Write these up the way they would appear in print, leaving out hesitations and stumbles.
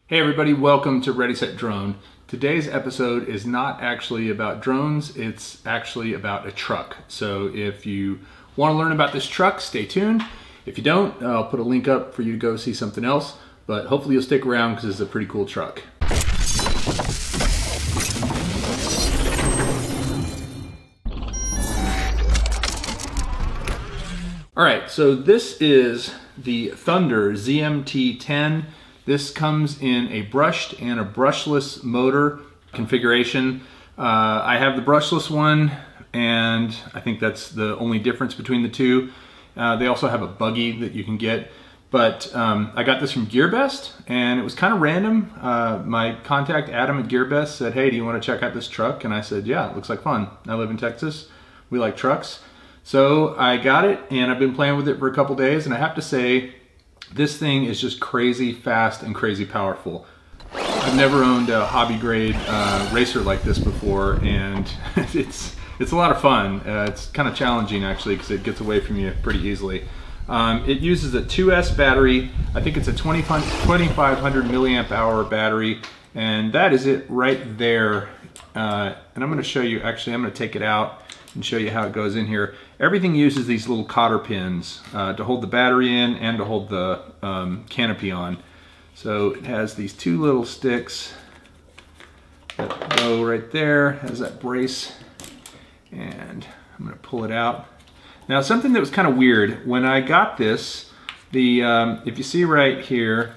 Hey everybody, welcome to Ready Set Drone. Today's episode is not actually about drones, it's actually about a truck. So if you want to learn about this truck, stay tuned. If you don't, I'll put a link up for you to go see something else, but hopefully you'll stick around because it's a pretty cool truck. Alright, so this is the Thunder ZMT-10. This comes in a brushed and a brushless motor configuration. I have the brushless one, and I think that's the only difference between the two. They also have a buggy that you can get, but I got this from Gearbest, and it was kind of random. My contact Adam at Gearbest said, hey, do you want to check out this truck? And I said, yeah, it looks like fun. I live in Texas. We like trucks. So I got it, and I've been playing with it for a couple days, and I have to say, this thing is just crazy fast and crazy powerful. I've never owned a hobby grade racer like this before, and it's a lot of fun. It's kind of challenging actually because it gets away from you pretty easily. It uses a 2S battery. I think it's a 2500 milliamp hour battery, and that is it right there. And I'm going to show you, actually I'm going to take it out and show you how it goes in here. Everything uses these little cotter pins to hold the battery in and to hold the canopy on. So it has these two little sticks that go right there, has that brace, and I'm going to pull it out. Now something that was kind of weird, when I got this, if you see right here,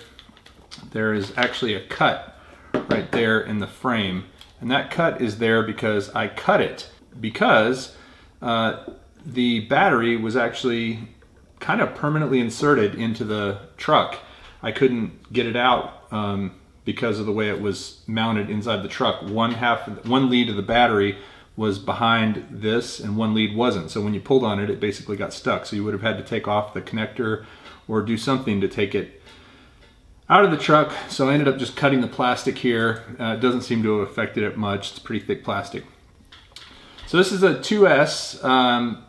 there is actually a cut right there in the frame. And that cut is there because I cut it, because the battery was actually kind of permanently inserted into the truck. I couldn't get it out because of the way it was mounted inside the truck. One lead of the battery was behind this and one lead wasn't. So when you pulled on it, it basically got stuck. So you would have had to take off the connector or do something to take it out of the truck. So I ended up just cutting the plastic here. It doesn't seem to have affected it much. It's pretty thick plastic. So this is a 2S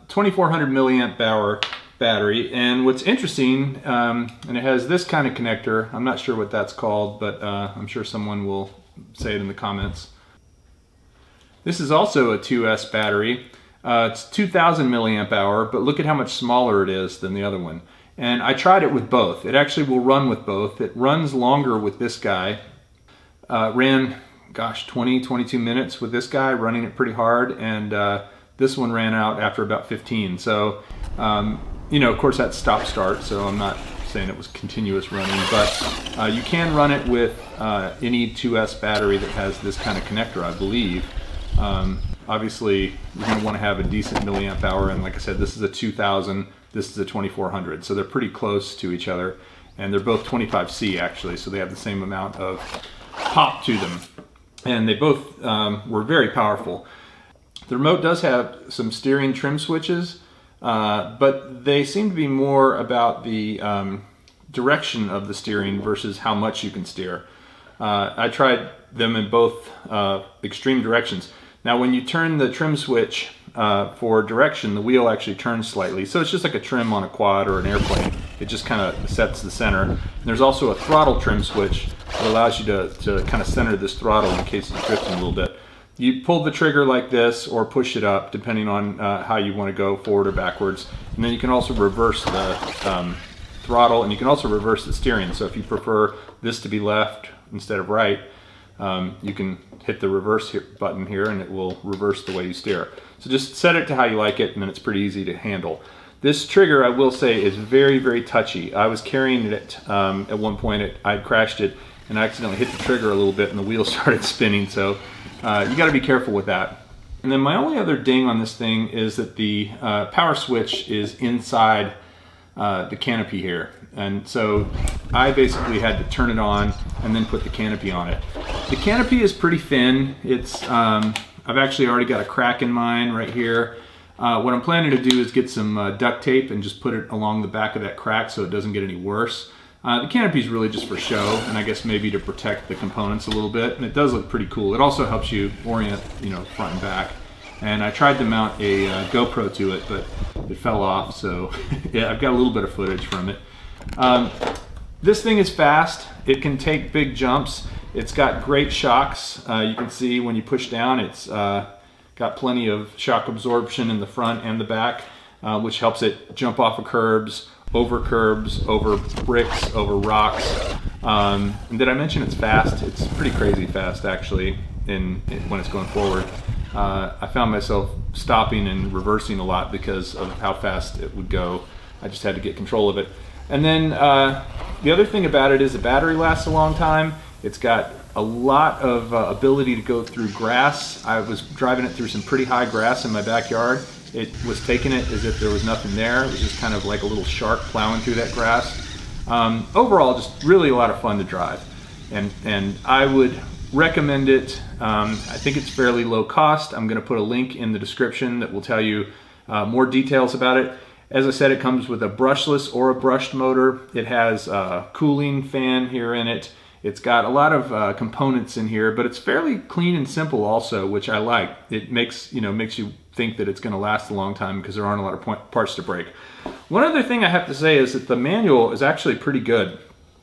2400 milliamp hour battery, and what's interesting, and it has this kind of connector. I'm not sure what that's called, but I'm sure someone will say it in the comments. This is also a 2S battery. It's 2000 milliamp hour, but look at how much smaller it is than the other one. And I tried it with both. It actually will run with both. It runs longer with this guy. Ran, gosh, 22 minutes with this guy, running it pretty hard, and this one ran out after about 15. So, you know, of course that's stop-start, so I'm not saying it was continuous running, but you can run it with any 2S battery that has this kind of connector, I believe. Obviously, you're going to want to have a decent milliamp hour, and like I said, this is a 2000, this is a 2400, so they're pretty close to each other, and they're both 25C actually, so they have the same amount of pop to them. And they both were very powerful. The remote does have some steering trim switches, but they seem to be more about the direction of the steering versus how much you can steer. I tried them in both extreme directions. Now when you turn the trim switch for direction, the wheel actually turns slightly. So it's just like a trim on a quad or an airplane. It just kind of sets the center. And there's also a throttle trim switch that allows you to kind of center this throttle in case it's drifting a little bit. You pull the trigger like this or push it up depending on how you want to go forward or backwards. And then you can also reverse the throttle, and you can also reverse the steering. So if you prefer this to be left instead of right, you can hit the reverse button here and it will reverse the way you steer. So just set it to how you like it, and then it's pretty easy to handle. This trigger, I will say, is very, very touchy. I was carrying it at one point. I'd crashed it and I accidentally hit the trigger a little bit and the wheel started spinning, so you got to be careful with that. And then my only other ding on this thing is that the power switch is inside the canopy here, and so I basically had to turn it on and then put the canopy on it. The canopy is pretty thin. It's I've actually already got a crack in mine right here. What I'm planning to do is get some duct tape and just put it along the back of that crack so it doesn't get any worse. The canopy is really just for show, and I guess maybe to protect the components a little bit, and it does look pretty cool. It also helps you orient, you know, front and back. And I tried to mount a GoPro to it, but it fell off, so yeah, I've got a little bit of footage from it. This thing is fast. It can take big jumps. It's got great shocks. You can see when you push down, it's got plenty of shock absorption in the front and the back, which helps it jump off of curbs, over bricks, over rocks. And did I mention it's fast? It's pretty crazy fast, actually, when it's going forward. I found myself stopping and reversing a lot because of how fast it would go. I just had to get control of it. And then the other thing about it is the battery lasts a long time. It's got a lot of ability to go through grass. I was driving it through some pretty high grass in my backyard. It was taking it as if there was nothing there. It was just kind of like a little shark plowing through that grass. Overall, just really a lot of fun to drive. And I would recommend it. I think it's fairly low cost. I'm going to put a link in the description that will tell you more details about it. As I said, it comes with a brushless or a brushed motor. It has a cooling fan here in it. It's got a lot of components in here, but it's fairly clean and simple also, which I like. It makes you think that it's going to last a long time because there aren't a lot of parts to break. One other thing I have to say is that the manual is actually pretty good.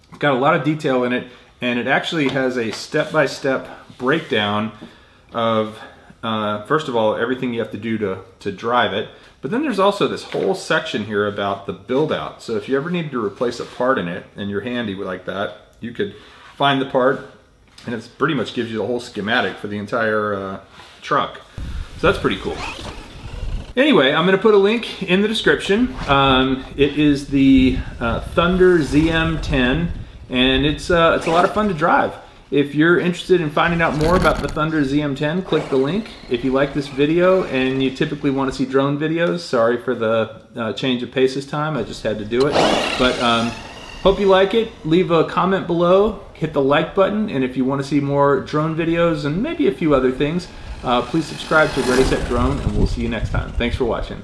It's got a lot of detail in it, and it actually has a step-by-step breakdown of, first of all, everything you have to do to drive it. But then there's also this whole section here about the build-out. So if you ever need to replace a part in it, and you're handy like that, you could find the part, and it pretty much gives you the whole schematic for the entire truck. So that's pretty cool. Anyway, I'm going to put a link in the description. It is the Thunder ZM10, and it's a lot of fun to drive. If you're interested in finding out more about the Thunder ZM10, click the link. If you like this video and you typically want to see drone videos, sorry for the change of pace this time, I just had to do it. But hope you like it. Leave a comment below, hit the like button, and if you want to see more drone videos and maybe a few other things, please subscribe to Ready Set Drone, and we'll see you next time. Thanks for watching.